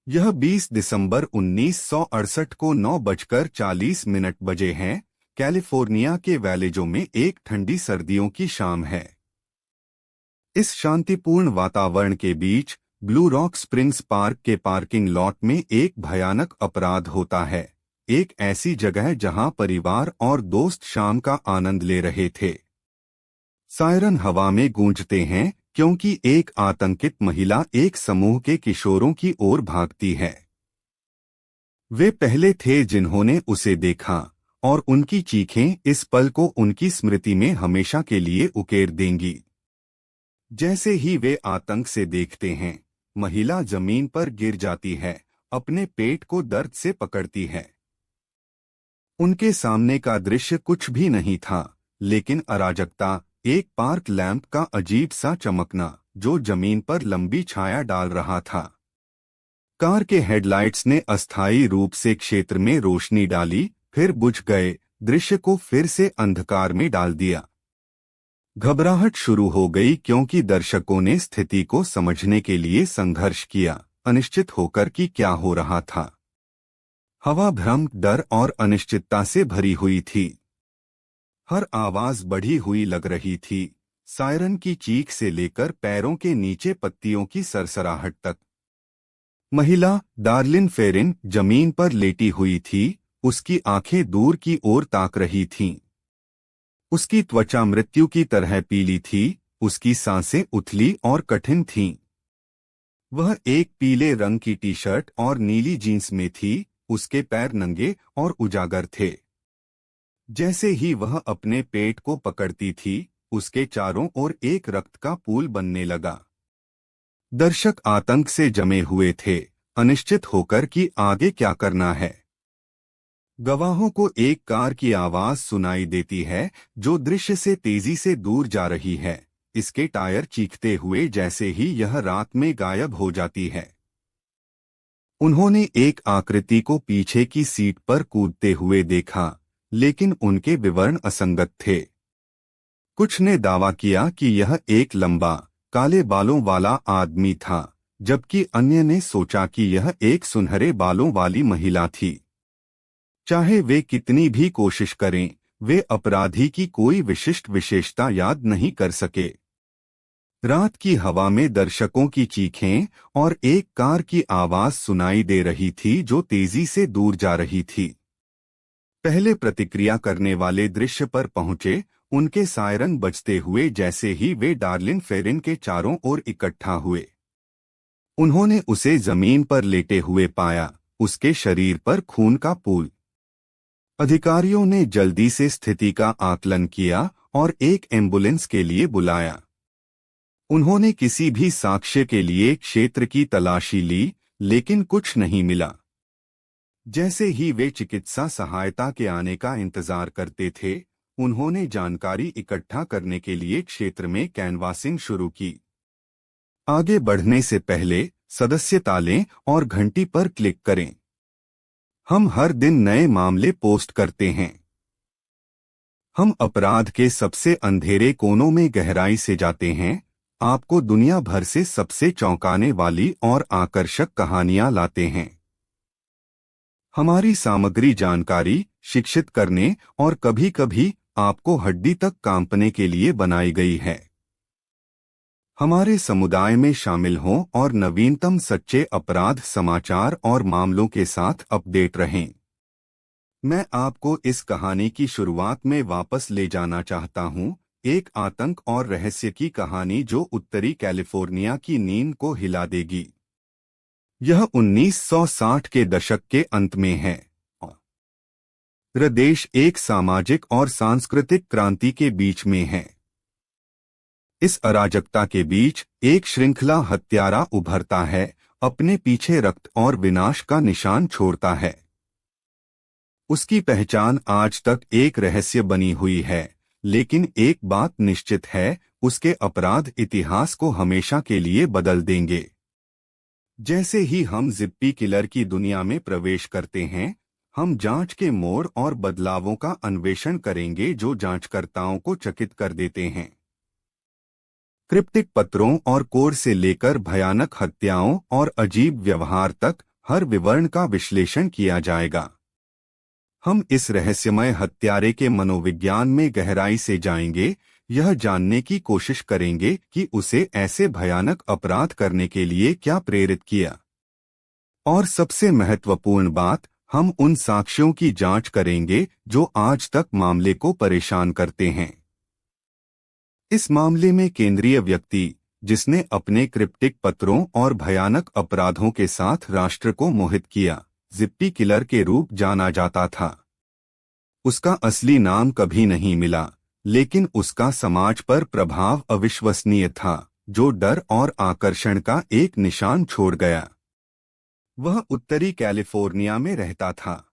यह 20 दिसंबर 1968 को 9:40 बजे हैं। कैलिफोर्निया के वैलेजो में एक ठंडी सर्दियों की शाम है। इस शांतिपूर्ण वातावरण के बीच ब्लू रॉक स्प्रिंग्स पार्क के पार्किंग लॉट में एक भयानक अपराध होता है। एक ऐसी जगह जहां परिवार और दोस्त शाम का आनंद ले रहे थे। सायरन हवा में गूंजते हैं क्योंकि एक आतंकित महिला एक समूह के किशोरों की ओर भागती है। वे पहले थे जिन्होंने उसे देखा और उनकी चीखें इस पल को उनकी स्मृति में हमेशा के लिए उकेर देंगी। जैसे ही वे आतंक से देखते हैं, महिला जमीन पर गिर जाती है, अपने पेट को दर्द से पकड़ती है। उनके सामने का दृश्य कुछ भी नहीं था, लेकिन अराजकता, एक पार्क लैंप का अजीब सा चमकना जो जमीन पर लंबी छाया डाल रहा था। कार के हेडलाइट्स ने अस्थायी रूप से क्षेत्र में रोशनी डाली, फिर बुझ गए, दृश्य को फिर से अंधकार में डाल दिया। घबराहट शुरू हो गई क्योंकि दर्शकों ने स्थिति को समझने के लिए संघर्ष किया, अनिश्चित होकर कि क्या हो रहा था। हवा भ्रम, डर और अनिश्चितता से भरी हुई थी। हर आवाज बढ़ी हुई लग रही थी, सायरन की चीख से लेकर पैरों के नीचे पत्तियों की सरसराहट तक। महिला डार्लिन फेरिन जमीन पर लेटी हुई थी, उसकी आंखें दूर की ओर ताक रही थीं। उसकी त्वचा मृत्यु की तरह पीली थी, उसकी सांसें उथली और कठिन थीं। वह एक पीले रंग की टी शर्ट और नीली जीन्स में थी, उसके पैर नंगे और उजागर थे। जैसे ही वह अपने पेट को पकड़ती थी, उसके चारों ओर एक रक्त का पूल बनने लगा। दर्शक आतंक से जमे हुए थे, अनिश्चित होकर कि आगे क्या करना है। गवाहों को एक कार की आवाज सुनाई देती है जो दृश्य से तेजी से दूर जा रही है, इसके टायर चीखते हुए जैसे ही यह रात में गायब हो जाती है। उन्होंने एक आकृति को पीछे की सीट पर कूदते हुए देखा, लेकिन उनके विवरण असंगत थे। कुछ ने दावा किया कि यह एक लंबा, काले बालों वाला आदमी था, जबकि अन्य ने सोचा कि यह एक सुनहरे बालों वाली महिला थी। चाहे वे कितनी भी कोशिश करें, वे अपराधी की कोई विशिष्ट विशेषता याद नहीं कर सके। रात की हवा में दर्शकों की चीखें और एक कार की आवाज सुनाई दे रही थी जो तेजी से दूर जा रही थी। पहले प्रतिक्रिया करने वाले दृश्य पर पहुंचे, उनके सायरन बजते हुए जैसे ही वे डार्लिन फेरिन के चारों ओर इकट्ठा हुए। उन्होंने उसे जमीन पर लेटे हुए पाया, उसके शरीर पर खून का पूल। अधिकारियों ने जल्दी से स्थिति का आकलन किया और एक एम्बुलेंस के लिए बुलाया। उन्होंने किसी भी साक्ष्य के लिए क्षेत्र की तलाशी ली, लेकिन कुछ नहीं मिला। जैसे ही वे चिकित्सा सहायता के आने का इंतजार करते थे, उन्होंने जानकारी इकट्ठा करने के लिए क्षेत्र में कैनवासिंग शुरू की। आगे बढ़ने से पहले सदस्य तालें और घंटी पर क्लिक करें। हम हर दिन नए मामले पोस्ट करते हैं। हम अपराध के सबसे अंधेरे कोनों में गहराई से जाते हैं, आपको दुनिया भर से सबसे चौंकाने वाली और आकर्षक कहानियां लाते हैं। हमारी सामग्री जानकारी, शिक्षित करने और कभी-कभी आपको हड्डी तक कांपने के लिए बनाई गई है। हमारे समुदाय में शामिल हों और नवीनतम सच्चे अपराध समाचार और मामलों के साथ अपडेट रहें। मैं आपको इस कहानी की शुरुआत में वापस ले जाना चाहता हूं, एक आतंक और रहस्य की कहानी जो उत्तरी कैलिफोर्निया की नींद को हिला देगी। यह 1960 के दशक के अंत में है। देश एक सामाजिक और सांस्कृतिक क्रांति के बीच में है। इस अराजकता के बीच एक श्रृंखला हत्यारा उभरता है, अपने पीछे रक्त और विनाश का निशान छोड़ता है। उसकी पहचान आज तक एक रहस्य बनी हुई है, लेकिन एक बात निश्चित है, उसके अपराध इतिहास को हमेशा के लिए बदल देंगे। जैसे ही हम जिप्पी किलर की दुनिया में प्रवेश करते हैं, हम जांच के मोड़ और बदलावों का अन्वेषण करेंगे जो जांचकर्ताओं को चकित कर देते हैं। क्रिप्टिक पत्रों और कोड से लेकर भयानक हत्याओं और अजीब व्यवहार तक, हर विवरण का विश्लेषण किया जाएगा। हम इस रहस्यमय हत्यारे के मनोविज्ञान में गहराई से जाएंगे, यह जानने की कोशिश करेंगे कि उसे ऐसे भयानक अपराध करने के लिए क्या प्रेरित किया। और सबसे महत्वपूर्ण बात, हम उन साक्ष्यों की जांच करेंगे जो आज तक मामले को परेशान करते हैं। इस मामले में केंद्रीय व्यक्ति, जिसने अपने क्रिप्टिक पत्रों और भयानक अपराधों के साथ राष्ट्र को मोहित किया, जिप्पी किलर के रूप जाना जाता था। उसका असली नाम कभी नहीं मिला, लेकिन उसका समाज पर प्रभाव अविश्वसनीय था, जो डर और आकर्षण का एक निशान छोड़ गया। वह उत्तरी कैलिफोर्निया में रहता था।